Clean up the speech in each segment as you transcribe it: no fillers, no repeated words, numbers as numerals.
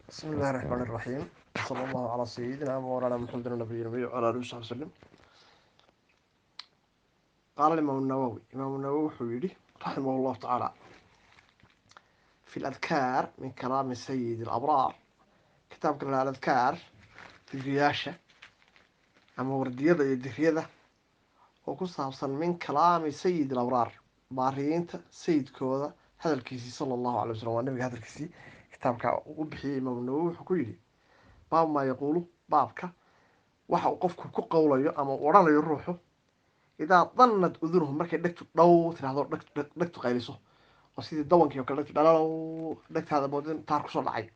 بسم الله الرحمن الرحيم. صلى الله على سيدنا مولانا محمد النبي الأمي وعلى آله وصحبه وسلم. قال الإمام النووي حويري رحمه الله تعالى في الأذكار من كلام سيد الأبرار. كتاب كلا الأذكار في الرياشة أما وردية الدريدة وقصة أصلا من كلام سيد الأبرار بارينت سيد كوذا هذا الكيسي صلى الله عليه وسلم والنبي هذا الكيسي كتاب وبحي إمام النووي حكويري باب ما يقوله بابك waxa uu qofku ku qowlayo ama oranayo ruuxu idaa dannad udunuhu markay dhegtu dhow tiraahdo dhegtu qayliso oo sidii dawankii oo kale dhegtu dhalow dhegtaada moodin taar kusoo dhacay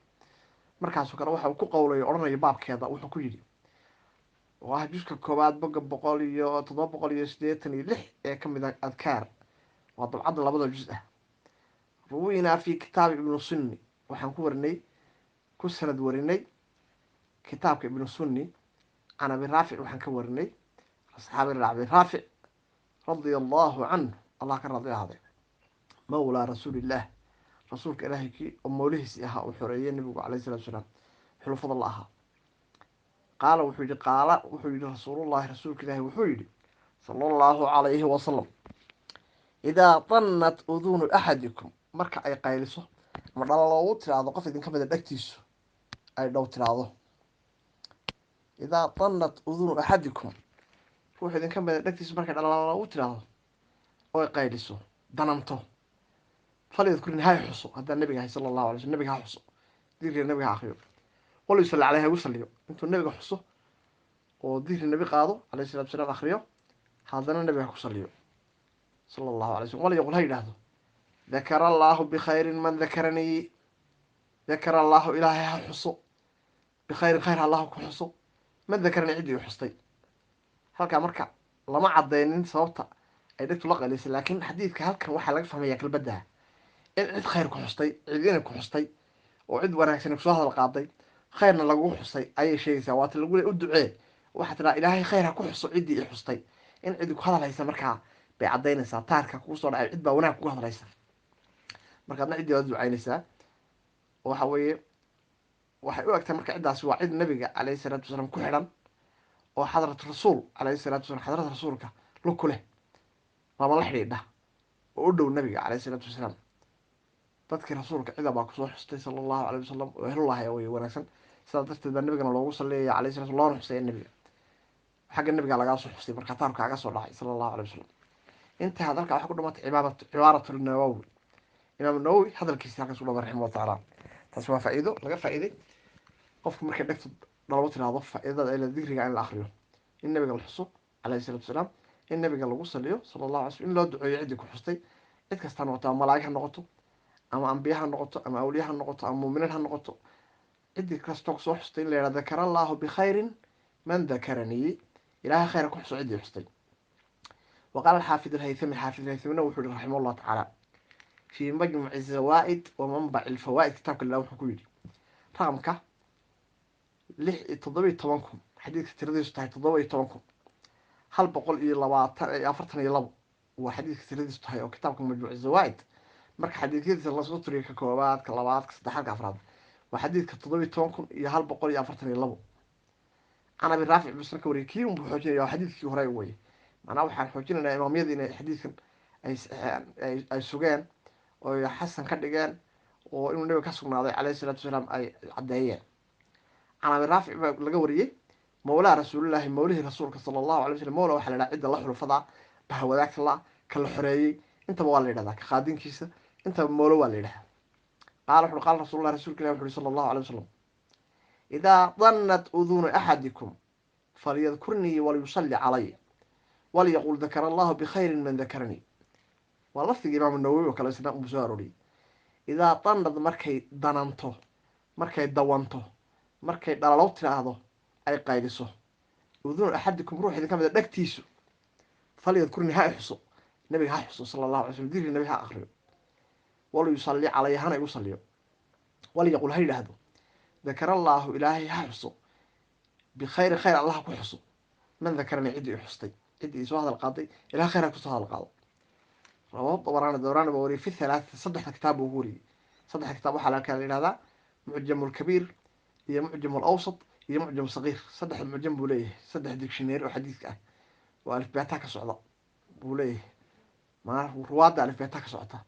markaasoo kale waxa uu ku qowlayo oranayo baabkeeda wuxuu ku yidhi waa juska koowaad boga 786 ee ka mid ah adkaar waa dabcadda labada jus ah ruwinaa fi kitaabi ibnu sunni waxaan ku sanad warinay kitaabka ibnu sunni عن أبي رافع وحن كورني أصحاب أبي رافع رضي الله عنه الله كان رضي هذا مولى رسول الله رسولك إلهي وموليه سيها وحرية النبي عليه الصلاة والسلام حلو فضل الله قال وحيد رسول الله رسولك إلهي وحيد صلى الله عليه وسلم إذا طنت أذون أحدكم مركع أي قيلسه مرة الله تراضى قفل إن كبد الأكتيس أي لو تراضى إذا طنت أذن أحدكم روح إذا كان بدأت مركز على الله وتراه أو يقيلسه ضنمته فليذكر نهاية حصو هذا النبي صلى الله عليه وسلم النبي حصو ذكر النبي آخر ولا يصلي عليها ويصلي أنتم النبي حصو وذكر النبي قاضو عليه الصلاة والسلام آخر هذا النبي حصلي صلى الله عليه وسلم ولا يقول هاي هذا ذكر الله بخير من ذكرني ذكر الله إلهي حصو بخير خير الله حصو من ذكرني عدي وحصتي halka marka lama cadeynin sababta ay dadku la qaleysay laakiin xadiidka halkan waxa laga fahmayaa kalbada in cid khayr ku xustay cidina ku xustay oo cid wanaagsan ku soo hadal qaaday khayrna lagu xustay ayay sheegaysaa waata lagu u ducee waxa tira ilaahay khayr ha ku xusto cidii xustay in cid ku hadaleysa marka bay cadeynaysaa taarka ku soo dhacay cid baa wanaag ku hadaleysa marka adna cidii wada ducaynaysaa waxa weeye waxay u egtay marka cidaasi waa cid nabiga calayhi salaatu wasalaam ku xidhan oo xadrat rasuul calayhi salaatu wasalaam xadrat rasuulka lug ku leh lama la xidhiidha oo u dhow nabiga calayhi salaatu wasalaam dadkii rasuulka cida baa kusoo xustay sala allahu calayhi wasalam oo ehlulahay way wanaagsan sidaa darteed baa nabigana loogu salleeyay calayhi salaatu loona xuseeya nabiga xagga nabiga lagaa soo xustay marka taarka kaga soo dhacay sala allahu calayhi wasalam inta hadalka waxa ku dhamaatay cibaaratu nawawi imaam nawawi hadalkiisa halkaas ku dhamay raximah taala taasi waa faa'iido laga faa'iiday qofku markay dhegto dhalabo tiraahdo faa'iidada ila dikriga in la akhriyo in nabiga la xuso calayhi salaatu wasalaam in nabiga lagu saliyo sallallahu alayhi wasallam in loo duceeyo cidii ku xustay cid kasta noqoto ama malaa'ig ha noqoto ama anbiya ha noqoto ama awliya ha noqoto ama mu'miniin ha noqoto cidii kasta ku soo xustay in la yiraahdo dakara allahu bi khairin man dakarani ilaahay khayr ku xuso cidii xustay وقال الحافظ الهيثمي وحده رحمه الله تعالى في مجمع الزوائد ومنبع الفوائد كتاب الله وحكويري رقمك 17 حديث ترديس تاعي 17 هل بقول إيه لبعة أفرتني لب وحديث ترديس تاعي أو كتابكم مجموع الزوايد مرك حديث كذا الله سطري ككوابات كلابات كستحق أفراد وحديث كتضوي تونكم إيه هل بقول إيه أفرتني لب أنا بالرافع بس نكوري كي وبحوجين يا حديث كي هراي وي أنا أول حاجة حوجين أنا إمام يدي حديث أي سجان ويحسن كدجان وإنه النبي كسرنا عليه الصلاة والسلام أي عداية أنا بالرافع لجوري مولى رسول الله موليه رسولك صلى الله عليه وسلم مولى وحلا عد الله حلو فضع بهو ذاك الله كل حرية أنت بوالي ذاك خادين كيسة أنت مولى والي له قال رسول الله رسولك الله صلى الله عليه وسلم إذا ظنت أذون أحدكم فليذكرني وليصلي علي وليقول ذكر الله بخير من ذكرني ولفظ الإمام النووي وكلا سنة مزارولي إذا طنت مركي ضننته مركي دوانته مركي دلالو تراهدو أي قايلسو وذون أحدكم روح إذا كان بدأ دكتيسو فليذكرني ها يحصو النبي ها يحصو صلى الله عليه وسلم دير النبي ها أخريو ولو يصلي عليه هنا يصلي وليقول هاي لهدو ذكر الله إلهي ها يحصو بخير خير الله كو يحصو من ذكرني عدي يحصتي عدي يسوى هذا القاضي إلى خير كسو هذا القاضي رواه طبراني بوري في 3 صدح كتاب وغوري صدح كتاب وحلا كان هذا معجم الكبير iyo mucjam alawsat iyo mucjam sagiir saddex mucjam buu leeyahay saddex dictionary oo xadiidka ah oo alifbeeta ka socda buu leeyahay ruwaadda alifbeeta ka socota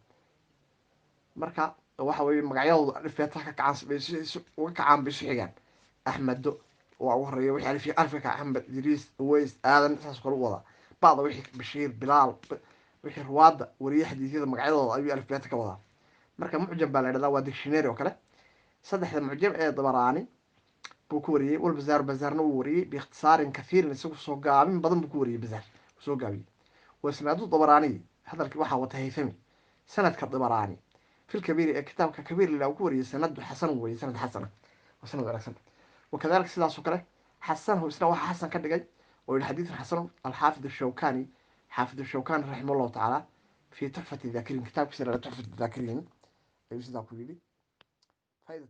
marka waxa weeye magacyadooda alifbeeta ka kacaan uga kacaan bay isu xigaan axmedo waa ugu horeeya wixii alifka ka axmed idriis uways aadan saas kale u wadaa bacda wixii bashiir bilaal wixii ruwaadda wariye xadiisyada magacyadooda ayuu alifbeeta ka wadaa marka mucjam baa la idhahdaa waa dictionary oo kale saddexda mucjam ee dabaraani buu ku wariyey walbazaar bazaarna wuu wariyey biikhtisaarin kathiirin isagu soo gaabin badan buu ku wariyey bazaar soo gaabiyey wasnaadu dabaraaniyi hadalkii waxaa wata haythami sanadka dabaraani fil kabiiri ee kitaabka kabiir lilah uu ku wariyey sanadu xasan weye sanad xasana waa sanad wanaagsan wakadalika sidaasoo kale xasanahu isna waxaa xasan ka dhigay oo yihi xadiidun xasanu alxaafid ashawkani xaafid ashawkani raximah allahu tacaala fii tuxfati daakiriin kitaabkiisa la tuxfati daakiriin ayuu sidaa ku yidhi faaida